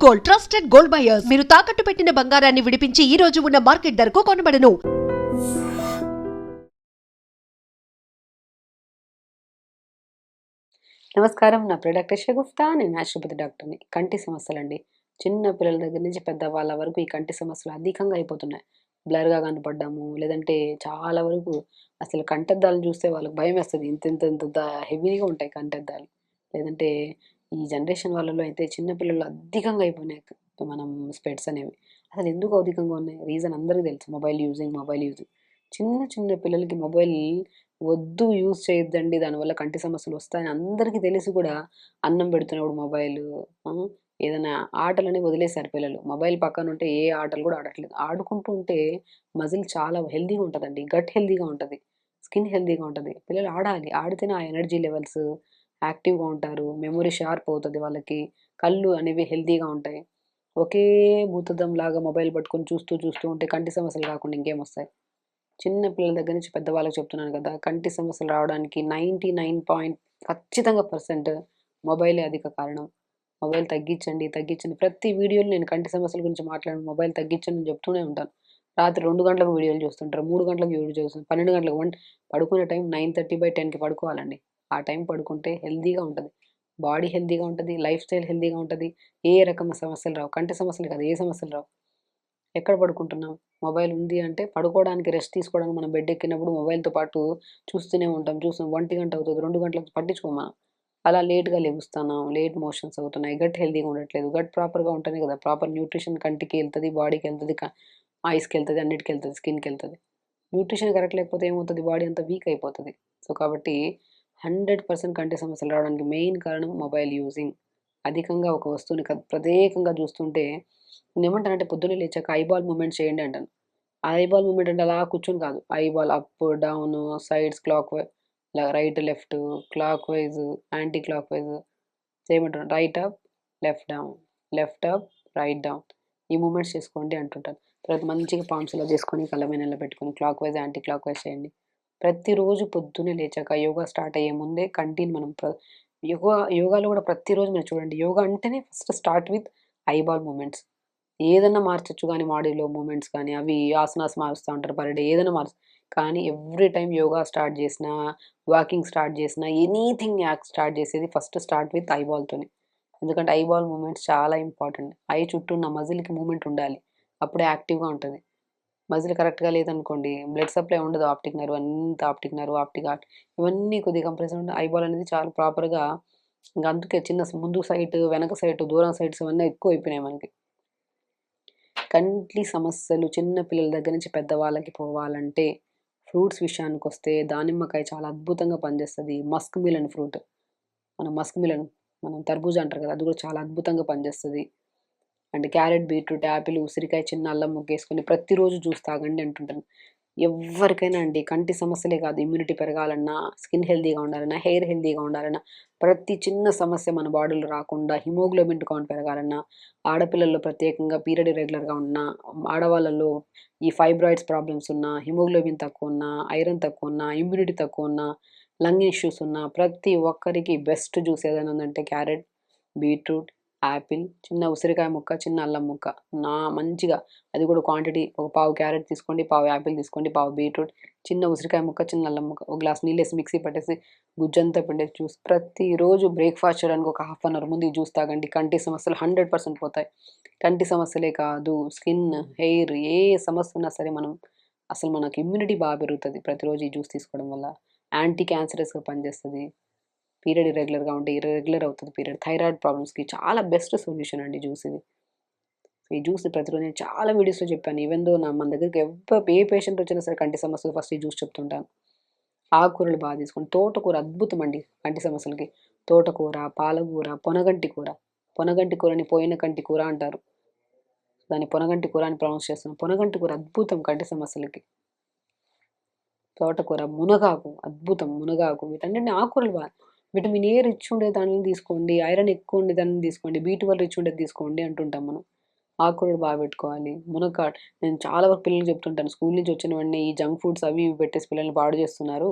Gold, trusted gold buyers. మీరు తాకట్టు పెట్టిన బంగారాన్ని విడిపించి ఈ రోజు ఉన్న మార్కెట్ ధరకు కొనబడను. నమస్కారం, నా పేరు డాక్టర్ షగుఫ్తా. నేను న్యాచురోపతి డాక్టర్ని. కంటి సమస్యలండి, చిన్న పిల్లల దగ్గర నుంచి పెద్దవాళ్ళ వరకు ఈ కంటి సమస్యలు అధికంగా అయిపోతున్నాయి. బ్లర్గా కనపడ్డాము, లేదంటే చాలా వరకు అసలు కంటద్దాలను చూస్తే వాళ్ళకి భయం వేస్తుంది. ఇంత ఇంత ఇంత హెవీగా ఉంటాయి కంటద్దాలు. లేదంటే ఈ జనరేషన్ వాళ్ళలో అయితే చిన్న పిల్లలు అధికంగా అయిపోయినాయి మనం స్పెట్స్ అనేవి. అసలు ఎందుకు అధికంగా ఉన్నాయి? రీజన్ అందరికీ తెలుసు, మొబైల్ యూజింగ్. చిన్న చిన్న పిల్లలకి మొబైల్ వద్దు, యూజ్ చేయొద్దండి, దానివల్ల కంటి సమస్యలు వస్తాయని అందరికీ తెలిసి కూడా అన్నం పెడుతున్నప్పుడు మొబైల్, ఏదైనా ఆటలని వదిలేశారు పిల్లలు. మొబైల్ పక్కన ఉంటే ఏ ఆటలు కూడా ఆడట్లేదు. ఆడుకుంటూ ఉంటే మజిల్ చాలా హెల్తీగా ఉంటుందండి, గట్ హెల్తీగా ఉంటుంది, స్కిన్ హెల్తీగా ఉంటుంది. పిల్లలు ఆడాలి, ఆడితేనే ఆ ఎనర్జీ లెవెల్స్ యాక్టివ్గా ఉంటారు, మెమొరీ షార్ప్ అవుతుంది వాళ్ళకి, కళ్ళు అనేవి హెల్తీగా ఉంటాయి. ఒకే భూతద్దం లాగా మొబైల్ పట్టుకొని చూస్తూ చూస్తూ ఉంటే కంటి సమస్యలు కాకుండా ఇంకేమొస్తాయి? చిన్న పిల్లల దగ్గర నుంచి పెద్దవాళ్ళకి చెప్తున్నాను కదా, కంటి సమస్యలు రావడానికి 99 పాయింట్ ఖచ్చితంగా పర్సెంట్ మొబైలే అధిక కారణం. మొబైల్ తగ్గించండి. ప్రతి వీడియోలో నేను కంటి సమస్యల గురించి మాట్లాడి మొబైల్ తగ్గించండి అని చెప్తూనే ఉంటాను. రాత్రి 2 గంటలకు వీడియోలు చూస్తుంటారు, 3 గంటలకు వీడియో చూస్తుంటారు, 12 గంటలకు పడుకునే టైం 9:30/10కి పడుకోవాలండి. ఆ టైం పడుకుంటే హెల్తీగా ఉంటుంది, బాడీ హెల్తీగా ఉంటుంది, లైఫ్ స్టైల్ హెల్తీగా ఉంటుంది. ఏ రకమైన సమస్యలు రావు, కంటి సమస్యలు కాదు, ఏ సమస్యలు రావు. ఎక్కడ పడుకుంటున్నాం? మొబైల్ ఉంది అంటే పడుకోవడానికి, రెస్ట్ తీసుకోవడానికి మనం బెడ్ ఎక్కినప్పుడు మొబైల్తో పాటు చూస్తూనే ఉంటాం. 1 గంట అవుతుంది, 2 గంటలకు పట్టించుకోమా. అలా లేట్గా లెగుస్తున్నాం, లేట్ మోషన్స్ అవుతున్నాయి, గట్ హెల్తీగా ఉండట్లేదు. గట్ ప్రాపర్గా ఉంటేనే కదా ప్రాపర్ న్యూట్రిషన్ కంటికి వెళ్తుంది, బాడీకి వెళ్తుంది, ఐస్కి వెళ్తుంది, అన్నిటికి వెళ్తుంది, స్కిన్కి వెళ్తుంది. న్యూట్రిషన్ కరెక్ట్ లేకపోతే ఏమవుతుంది? బాడీ అంతా వీక్ అయిపోతుంది. సో కాబట్టి 100% కంటి సమస్యలు రావడానికి మెయిన్ కారణం మొబైల్ యూజింగ్. అధికంగా ఒక వస్తువుని ప్రత్యేకంగా చూస్తుంటే నేను ఏమంటానంటే, పొద్దున్నే లేచాక ఐబాల్ మూమెంట్ చేయండి అంటాను. ఆ ఐబాల్ మూమెంట్ అంటే అలా కూర్చొని కాదు, eyeball up down, sides, clockwise, right left, clockwise, anticlockwise చేయమంటాను. Right up, left down, left up, right down, ఈ మూమెంట్స్ చేసుకోండి అంటుంటాను. తర్వాత మంచిగా పామ్స్ ఇలా చేసుకొని కళ్ళమైన నెల పెట్టుకొని clock wise, anti clock wise చేయండి. ప్రతిరోజు పొద్దున్నే లేచాక యోగా స్టార్ట్ అయ్యే ముందే కంటిన్యూ మనం యోగాలో కూడా ప్రతిరోజు మీరు చూడండి, యోగా అంటేనే first start with eyeball movements. ఏదన్నా మార్చొచ్చు కానీ, బాడీలో మూమెంట్స్ కానీ, అవి ఆసనాస్ మారుస్తూ ఉంటారు పర్ డే, ఏదైనా కానీ ఎవ్రీ టైం యోగా స్టార్ట్ చేసినా, వాకింగ్ స్టార్ట్ చేసినా, ఎనీథింగ్ స్టార్ట్ చేసేది ఫస్ట్ స్టార్ట్ విత్ ఐబాల్తోని. ఎందుకంటే ఐబాల్ మూమెంట్స్ చాలా ఇంపార్టెంట్. ఐ చుట్టూ ఉన్న మజిల్కి మూమెంట్ ఉండాలి, అప్పుడే యాక్టివ్గా ఉంటుంది. మజిల్ కరెక్ట్గా లేదనుకోండి, బ్లడ్ సప్లై ఉండదు, ఆప్టిక్ నర్వ్ అంతా, ఆప్టిక్ ఆర్ట్, ఇవన్నీ కొద్దిగా కంప్రెషన్ ఉంటే ఐబాల్ అనేది చాలా ప్రాపర్గా. ఇంకా అందుకే చిన్న ముందు సైట్, వెనక సైట్, దూరం సైట్స్ ఇవన్నీ ఎక్కువ అయిపోయినాయి మనకి. కంటి సమస్యలు చిన్న పిల్లల దగ్గర నుంచి పెద్దవాళ్ళకి పోవాలంటే ఫ్రూట్స్ విషయానికి వస్తే దానిమ్మకాయ చాలా అద్భుతంగా పనిచేస్తుంది. మస్క్ మిలన్, మనం తర్బూజా అంటారు కదా, అది కూడా చాలా అద్భుతంగా పనిచేస్తుంది. అంటే క్యారెట్, బీట్రూట్, యాపిల్, ఉసిరికాయ, చిన్న అల్లం ముగ్గేసుకొని ప్రతిరోజు జ్యూస్ తాగండి అంటుంటాను. ఎవరికైనా అండి, కంటి సమస్యలే కాదు, ఇమ్యూనిటీ పెరగాలన్నా, స్కిన్ హెల్తీగా ఉండాలన్నా, హెయిర్ హెల్తీగా ఉండాలన్నా, ప్రతి చిన్న సమస్య మన బాడీలో రాకుండా హిమోగ్లోబిన్ కౌంట్ పెరగాలన్నా, ఆడపిల్లల్లో ప్రత్యేకంగా పీరియడ్ ఇర్రెగ్యులర్గా ఉన్నా, ఆడవాళ్ళలో ఈ ఫైబ్రాయిడ్స్ ప్రాబ్లమ్స్ ఉన్నా, హిమోగ్లోబిన్ తక్కువ ఉన్నా, ఐరన్ తక్కువ ఉన్నా, ఇమ్యూనిటీ తక్కువ ఉన్నా, లంగ్ ఇష్యూస్ ఉన్నా, ప్రతి ఒక్కరికి బెస్ట్ జ్యూస్ ఏదైనా ఉందంటే క్యారెట్, బీట్రూట్, యాపిల్, చిన్న ఉసిరికాయ ముక్క, చిన్న అల్లం ముక్క, మంచిగా అది కూడా క్వాంటిటీ ఒక పావు క్యారెట్ తీసుకోండి, పావు యాపిల్ తీసుకోండి, పావు బీట్రూట్, చిన్న ఉసిరికాయ ముక్క, చిన్న అల్లం ముక్క, ఒక గ్లాస్ నీళ్ళేసి మిక్సీ పట్టేసి గుజ్జంతా పిండేసి జ్యూస్ ప్రతిరోజు బ్రేక్ఫాస్ట్ చేయడానికి ఒక హాఫ్ అన్ అవర్ ముందు ఈ జ్యూస్ తాగండి. కంటి సమస్యలు 100% పోతాయి. కంటి సమస్యలే కాదు, స్కిన్, హెయిర్, ఏ సమస్య ఉన్నా సరే మనకి ఇమ్యూనిటీ బాగా పెరుగుతుంది ప్రతిరోజు ఈ జ్యూస్ తీసుకోవడం వల్ల. యాంటీ క్యాన్సరస్గా పనిచేస్తుంది. పీరియడ్ ఇర్రెగ్యులర్గా ఉంటే ఇర్రెగ్యులర్ అవుతుంది పీరియడ్. థైరాయిడ్ ప్రాబ్లమ్స్కి చాలా బెస్ట్ సొల్యూషన్ అండి జ్యూస్ ఇది. ఈ జ్యూస్ ప్రతిరోజు నేను చాలా వీడియోస్లో చెప్పాను. ఈవెన్ దో మన దగ్గరికి ఏ పేషెంట్ వచ్చినా సరే కంటి సమస్యలు ఫస్ట్ ఈ జ్యూస్ చెప్తుంటాను. ఆకుకూరలు బాగా తీసుకోండి. తోటకూర అద్భుతం అండి కంటి సమస్యలకి. తోటకూర, పాలకూర, పొనగంటి కూర. పొనగంటి కూరని పోయిన కంటి కూర అంటారు, దాన్ని పొనగంటి కూర అని ప్రొనౌన్స్ చేస్తున్నాం. పొనగంటి కూర అద్భుతం కంటి సమస్యలకి. తోటకూర, మునగాకు అద్భుతం, మునగాకు, వీటన్నిటిని ఆకుకూరలు బాగా. విటమిన్ ఏ రిచ్ ఉండే దానిని తీసుకోండి, ఐరన్ ఎక్కువ ఉండే దానిని తీసుకోండి, B12 రిచ్ ఉండేది తీసుకోండి అంటుంటాం మనం. ఆకుకూరలు బాగా పెట్టుకోవాలి. మునక్కాడ నేను చాలా వరకు పిల్లలకి చెప్తుంటాను, స్కూల్ నుంచి వచ్చిన వెంటనే ఈ జంక్ ఫుడ్స్ అవి ఇవి పెట్టేసి పిల్లల్ని పాడు చేస్తున్నారు,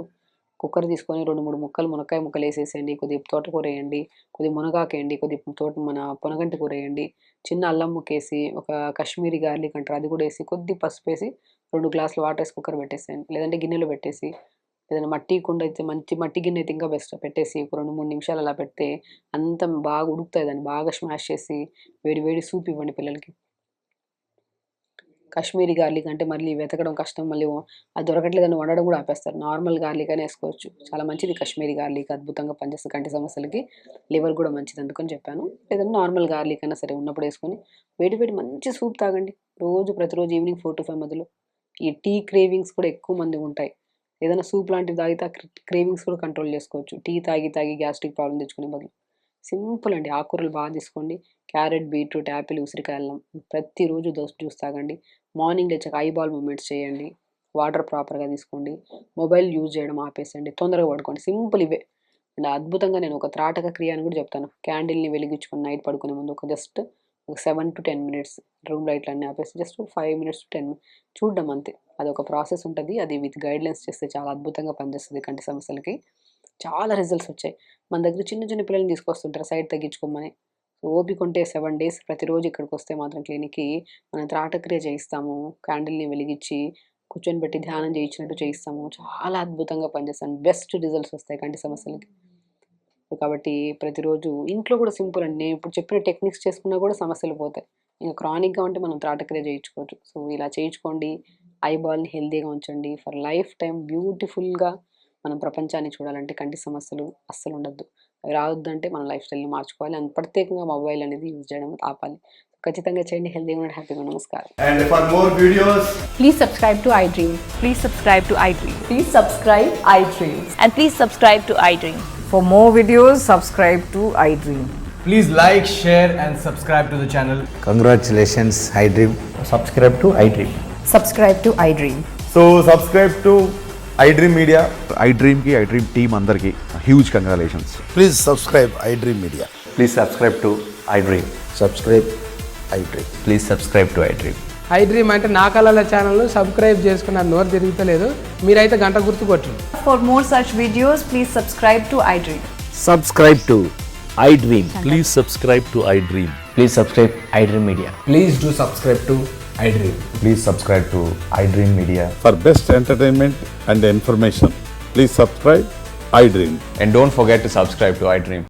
కుక్కర్ తీసుకొని 2-3 ముక్కలు మునక్కాయ ముక్కలు వేసేసేయండి, కొద్దిగా తోటకూర వేయండి, కొద్దిగా మునగాకు వేయండి, కొద్దిగా మన పొనగంటి కూర వేయండి, చిన్న అల్లం ముక్కేసి ఒక కాశ్మీరీ గార్లిక్ అంటారు అది కూడా వేసి కొద్ది పసుపు వేసి 2 గ్లాసులు వాటర్ వేసి కుక్కర్ పెట్టేసేయండి. లేదంటే గిన్నెలో పెట్టేసి, ఏదైనా మట్టి కుండ అయితే మంచి మట్టి గిన్నె అయితే ఇంకా బెస్ట్, పెట్టేసి ఒక 2-3 నిమిషాలు అలా పెడితే అంత బాగా ఉడుకుతుంది. దాన్ని బాగా స్మాష్ చేసి వేడి వేడి సూప్ ఇవ్వండి పిల్లలకి. కాశ్మీరీ గార్లిక్ అంటే మళ్ళీ వెతకడం కష్టం, మళ్ళీ అది దొరకట్లేదని వండడం కూడా ఆపేస్తారు. నార్మల్ గార్లిక్ అయినా వేసుకోవచ్చు, చాలా మంచిది కాశ్మీరీ గార్లిక్, అద్భుతంగా పనిచేస్తుంది కంటి సమస్యలకి, లివర్ కూడా మంచిది అందుకని చెప్పాను. లేదంటే నార్మల్ గార్లిక్ అయినా సరే ఉన్నప్పుడు వేసుకొని వేడి వేడి మంచి సూప్ తాగండి ప్రతిరోజు ఈవినింగ్ 4 to 5 మధ్యలో. ఈ టీ క్రేవింగ్స్ కూడా ఎక్కువ మంది ఉంటాయి, ఏదైనా సూప్ లాంటివి తాగితే క్రేవింగ్స్ కూడా కంట్రోల్ చేసుకోవచ్చు. టీ తాగి తాగి గ్యాస్ట్రిక్ ప్రాబ్లం తెచ్చుకునే బదులు సింపుల్ అండి. ఆకుకూరలు బాగా తీసుకోండి, క్యారెట్, బీట్రూట్, యాపిల్, ఉసిరికాయ, అల్లం, ప్రతిరోజు జ్యూస్ తాగండి. మార్నింగ్ లేచాక ఐబాల్ మూమెంట్స్ చేయండి, వాటర్ ప్రాపర్గా తీసుకోండి, మొబైల్ యూజ్ చేయడం ఆపేసండి, తొందరగా పడుకోండి. సింపుల్ ఇవే అండ్ అద్భుతంగా. నేను ఒక త్రాటక క్రియ అని కూడా చెప్తాను. క్యాండిల్ని వెలిగించుకొని నైట్ పడుకునే ముందు ఒక 7 to 10 minutes రూమ్ లైట్లు అన్నీ ఆపేసి జస్ట్ 5 minutes to 10 minutes చూడడం అంతే. అది ఒక ప్రాసెస్ ఉంటుంది, అది విత్ గైడ్లైన్స్ చేస్తే చాలా అద్భుతంగా పనిచేస్తుంది కంటి సమస్యలకి. చాలా రిజల్ట్స్ వచ్చాయి. మన దగ్గర చిన్న చిన్న పిల్లల్ని తీసుకొస్తుంటారు సైడ్ తగ్గించుకోమని. ఓపిక ఉంటే 7 days ప్రతిరోజు ఇక్కడికి వస్తే మాత్రం క్లినిక్కి మనం త్రాటక్రియ చేయిస్తాము. క్యాండిల్ని వెలిగించి కూర్చొని పెట్టి ధ్యానం చేయించినట్టు చేయిస్తాము. చాలా అద్భుతంగా పనిచేస్తాను, బెస్ట్ రిజల్ట్స్ వస్తాయి కంటి సమస్యలకి. కాబట్టి ప్రతిరోజు ఇంట్లో కూడా సింపుల్ అండి. నేను ఇప్పుడు చెప్పిన టెక్నిక్స్ చేసుకున్నా కూడా సమస్యలు పోతాయి. ఇంకా క్రానిక్గా ఉంటే మనం త్రాటక్రియ చేయించుకోవచ్చు. సో ఇలా చేయించుకోండి, ఐబాల్ని హెల్తీగా ఉంచండి. ఫర్ లైఫ్ టైం బ్యూటిఫుల్గా మనం ప్రపంచాన్ని చూడాలంటే కంటి సమస్యలు అస్సలు ఉండద్దు. అవి రావద్దంటే మన లైఫ్ స్టైల్ని మార్చుకోవాలి. అండ్ ప్రత్యేకంగా మొబైల్ అనేది యూజ్ చేయడం ఆపాలి. ఖచ్చితంగా చేయండి. హెల్తీగా ఉండండి, హ్యాపీగా. నమస్కారం. And for more videos, Please subscribe to iDream. Please subscribe to iDream. Please subscribe iDream. And please subscribe to iDream. For more videos, subscribe to iDream. please like, share and subscribe to the channel. Congratulations, iDream. subscribe to iDream. Subscribe to iDream. So subscribe to iDream Media. iDream ki iDream team అందరికి huge congratulations. Please subscribe iDream Media. Please subscribe to iDream. Subscribe iDream. Please subscribe to iDream. iDream అంటే నా కళల channel subscribe చేసుకున్న నోరు తిరుగుతలేదు, మీరైతే గంట గుర్తు కొట్టండి. For more such videos, please subscribe to iDream. Subscribe to iDream. Please subscribe to iDream. Please subscribe iDream Media. Please do subscribe to iDream. Please subscribe to iDream Media. For best entertainment and information, please subscribe iDream. And don't forget to subscribe to iDream.